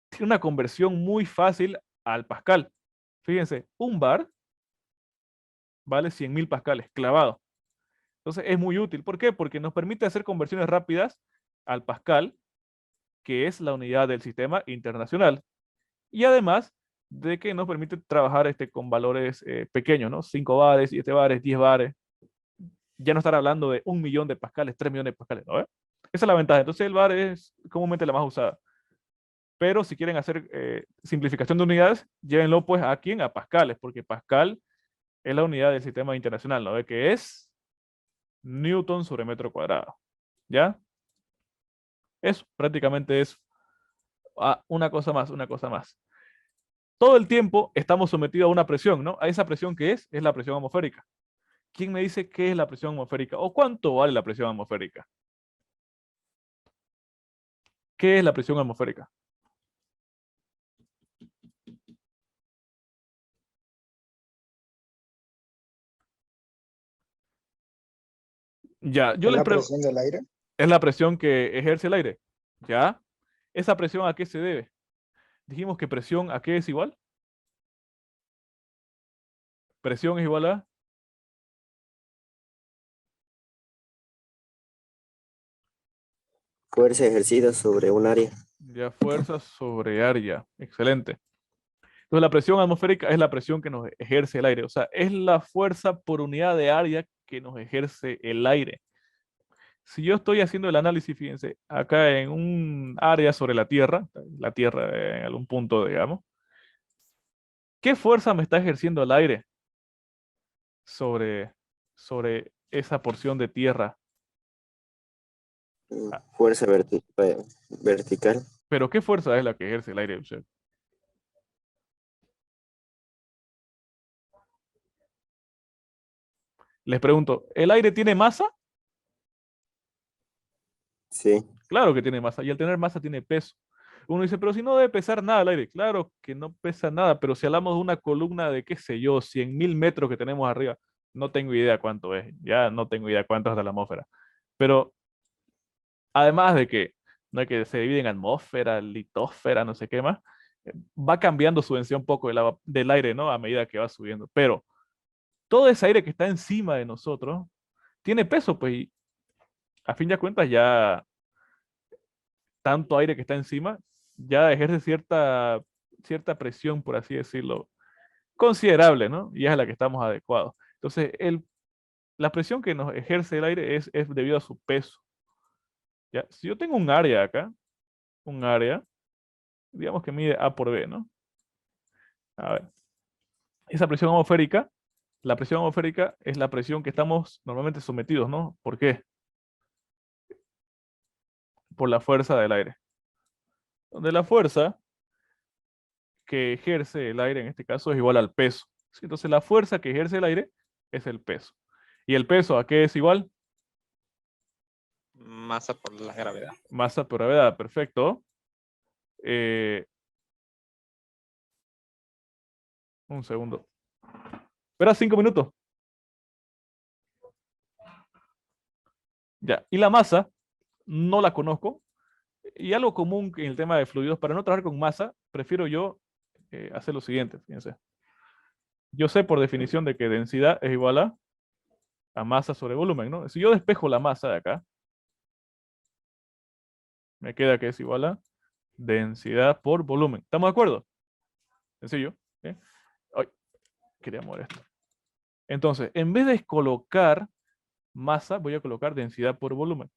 tiene una conversión muy fácil al pascal. Fíjense, un bar vale 100.000 pascales clavado. Entonces es muy útil. ¿Por qué? Porque nos permite hacer conversiones rápidas al pascal, que es la unidad del sistema internacional. Y además de que nos permite trabajar con valores pequeños, ¿no? 5 bares, 7 bares, 10 bares. Ya no estar hablando de 1 millón de pascales, 3 millones de pascales, ¿no? Esa es la ventaja. Entonces el bar es comúnmente la más usada. Pero si quieren hacer simplificación de unidades, llévenlo pues a quién, a pascales, porque pascal es la unidad del sistema internacional, ¿no? Que es Newton sobre metro cuadrado. ¿Ya? Eso, prácticamente eso. Ah, una cosa más, una cosa más. Todo el tiempo estamos sometidos a una presión, ¿no? A esa presión que es la presión atmosférica. ¿Quién me dice qué es la presión atmosférica? ¿O cuánto vale la presión atmosférica? ¿Qué es la presión atmosférica? Ya, yo ¿Es les la pregunto, presión del aire? ¿es la presión que ejerce el aire? ¿Ya? ¿Esa presión a qué se debe? Dijimos que presión a qué es igual. Presión es igual a Fuerza ejercida sobre un área. Ya, fuerza sobre área. Excelente. Entonces, la presión atmosférica es la presión que nos ejerce el aire. O sea, es la fuerza por unidad de área que nos ejerce el aire. Si yo estoy haciendo el análisis, fíjense, acá en un área sobre la Tierra en algún punto, digamos, ¿qué fuerza me está ejerciendo el aire sobre, sobre esa porción de tierra? Fuerza vertical. Pero ¿qué fuerza es la que ejerce el aire? O sea, les pregunto, ¿el aire tiene masa? Sí. Claro que tiene masa. Y al tener masa tiene peso. Uno dice, pero si no debe pesar nada el aire. Claro que no pesa nada, pero si hablamos de una columna de, qué sé yo, 100.000 metros que tenemos arriba, no tengo idea cuánto es. Ya no tengo idea cuánto es de la atmósfera. Pero además de que no hay que se divide en atmósfera, litosfera, no sé qué más, va cambiando su densidad un poco del aire, ¿no? A medida que va subiendo. Pero todo ese aire que está encima de nosotros tiene peso, pues, y a fin de cuentas ya tanto aire que está encima ya ejerce cierta presión, por así decirlo, considerable, ¿no? Y es a la que estamos adecuados. Entonces, la presión que nos ejerce el aire es debido a su peso. ¿Ya? Si yo tengo un área acá, un área, digamos que mide A por B, ¿no? A ver, esa presión atmosférica, la presión atmosférica es la presión que estamos normalmente sometidos, ¿no? ¿Por qué? Por la fuerza del aire. Donde la fuerza que ejerce el aire en este caso es igual al peso. ¿Sí? Entonces la fuerza que ejerce el aire es el peso. ¿Y el peso a qué es igual? Masa por la gravedad. Masa por gravedad, perfecto. Un segundo. Espera 5 minutos. Ya, y la masa no la conozco. Y algo común en el tema de fluidos, para no trabajar con masa, prefiero yo hacer lo siguiente, fíjense. Yo sé por definición de que densidad es igual a masa sobre volumen, ¿no? Si yo despejo la masa de acá, me queda que es igual a densidad por volumen. ¿Estamos de acuerdo? Sencillo. ¿Sí? Ay, quería mover esto. Entonces, en vez de colocar masa, voy a colocar densidad por volumen.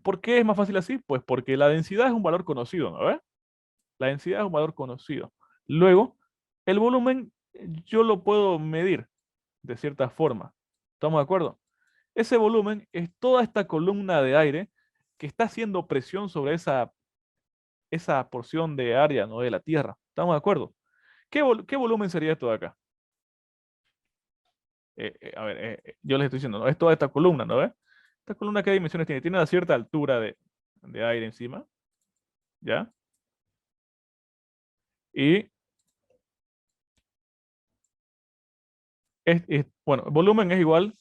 ¿Por qué es más fácil así? Pues porque la densidad es un valor conocido, ¿no ves? La densidad es un valor conocido. Luego, el volumen yo lo puedo medir de cierta forma. ¿Estamos de acuerdo? Ese volumen es toda esta columna de aire que está haciendo presión sobre esa porción de área, ¿no? De la Tierra. ¿Estamos de acuerdo? ¿Qué volumen sería esto de acá? A ver, yo les estoy diciendo, ¿no? Es toda esta columna, ¿no ves? Esta columna, ¿qué dimensiones tiene? Tiene una cierta altura de aire encima, ¿ya? Y, bueno, volumen es igual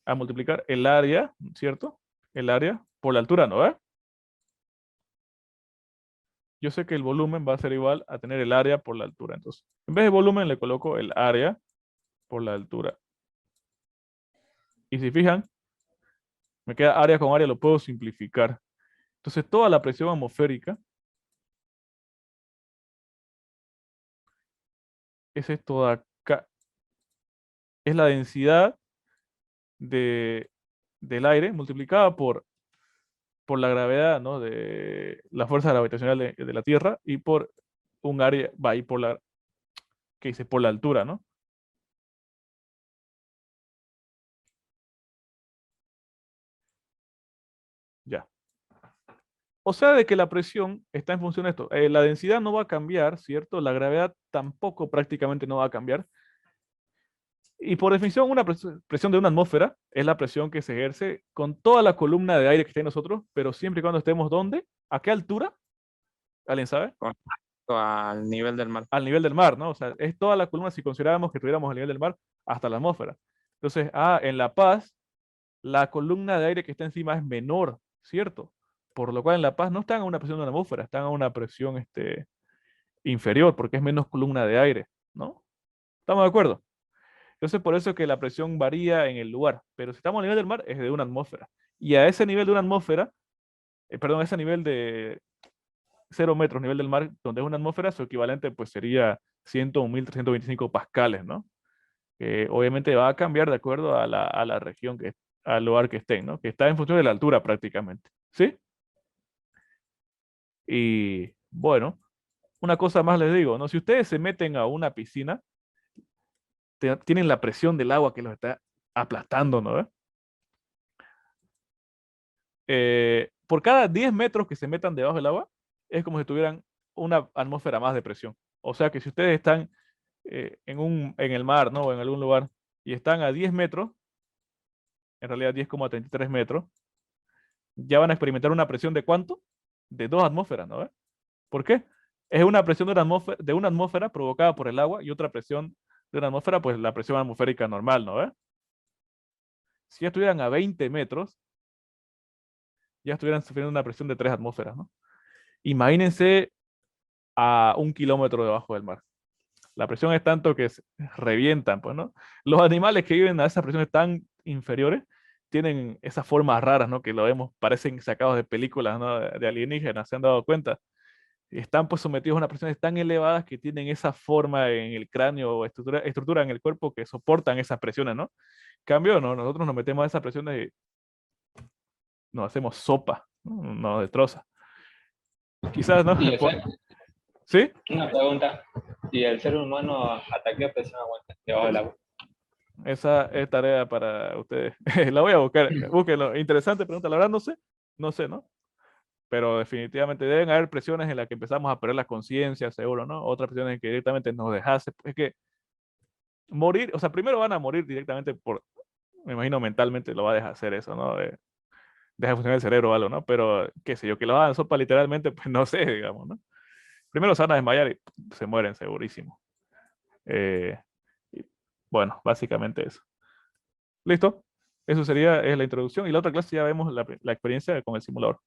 a multiplicar el área, ¿cierto? El área por la altura, ¿no ves? Yo sé que el volumen va a ser igual a tener el área por la altura. Entonces, en vez de volumen le coloco el área por la altura. Y si fijan, me queda área con área, lo puedo simplificar. Entonces, toda la presión atmosférica es esto de acá. Es la densidad del aire multiplicada por la gravedad, ¿no? De la fuerza gravitacional de la Tierra y por un área, va ahí por la, ¿qué dice? Por la altura, ¿no? Ya. O sea, de que la presión está en función de esto. La densidad no va a cambiar, ¿cierto? La gravedad tampoco prácticamente no va a cambiar. Y por definición, una presión de una atmósfera es la presión que se ejerce con toda la columna de aire que está en nosotros, pero siempre y cuando estemos ¿dónde? ¿A qué altura? ¿Alguien sabe? Al nivel del mar. Al nivel del mar, ¿no? O sea, es toda la columna si consideráramos que estuviéramos al nivel del mar hasta la atmósfera. Entonces, en La Paz, la columna de aire que está encima es menor, ¿cierto? Por lo cual en La Paz no están a una presión de una atmósfera, están a una presión inferior, porque es menos columna de aire, ¿no? ¿Estamos de acuerdo? Entonces, por eso es que la presión varía en el lugar, pero si estamos a nivel del mar es de una atmósfera. Y a ese nivel de una atmósfera, perdón, ese nivel de 0 metros, nivel del mar, donde es una atmósfera, su equivalente pues sería 100 o 1325 pascales, ¿no? Obviamente va a cambiar de acuerdo a la región, al lugar que estén, ¿no? Que está en función de la altura prácticamente, ¿sí? Y bueno, una cosa más les digo, ¿no? Si ustedes se meten a una piscina, tienen la presión del agua que los está aplastando, ¿no? Por cada 10 metros que se metan debajo del agua, es como si tuvieran una atmósfera más de presión. O sea que si ustedes están en el mar, ¿no? O en algún lugar, y están a 10 metros, en realidad 10,33 metros, ya van a experimentar una presión de ¿cuánto? De 2 atmósferas, ¿no? ¿Por qué? Es una presión de una atmósfera provocada por el agua y otra presión de una atmósfera, pues la presión atmosférica normal, ¿no? Si ya estuvieran a 20 metros, ya estuvieran sufriendo una presión de 3 atmósferas, ¿no? Imagínense a 1 kilómetro debajo del mar. La presión es tanto que revientan, pues, ¿no? Los animales que viven a esas presiones tan inferiores tienen esas formas raras, ¿no? Que lo vemos, parecen sacados de películas, ¿no? De alienígenas, se han dado cuenta. Están pues sometidos a unas presiones tan elevadas que tienen esa forma en el cráneo o estructura en el cuerpo que soportan esas presiones, ¿no? Cambio, ¿no? Nosotros nos metemos a esas presiones y nos hacemos sopa, ¿no? Nos destroza. Quizás, ¿no? Y ¿Sí? una pregunta. ¿Y el ser humano hasta qué presión aguanta debajo del agua? Esa es tarea para ustedes. La voy a buscar. Búsquenlo. Interesante pregunta. La verdad no sé, ¿no? Pero definitivamente deben haber presiones en las que empezamos a perder la conciencia, seguro, ¿no? Otras presiones en que directamente nos dejase. Es que morir, o sea, primero van a morir directamente me imagino mentalmente lo va a dejar hacer eso, ¿no? Deja de funcionar el cerebro o algo, ¿no? Pero, qué sé yo, que lo hagan sopa literalmente, pues no sé, digamos, ¿no? Primero se van a desmayar y se mueren, segurísimo. Y, bueno, básicamente eso. ¿Listo? Eso sería la introducción. Y la otra clase ya vemos la experiencia con el simulador.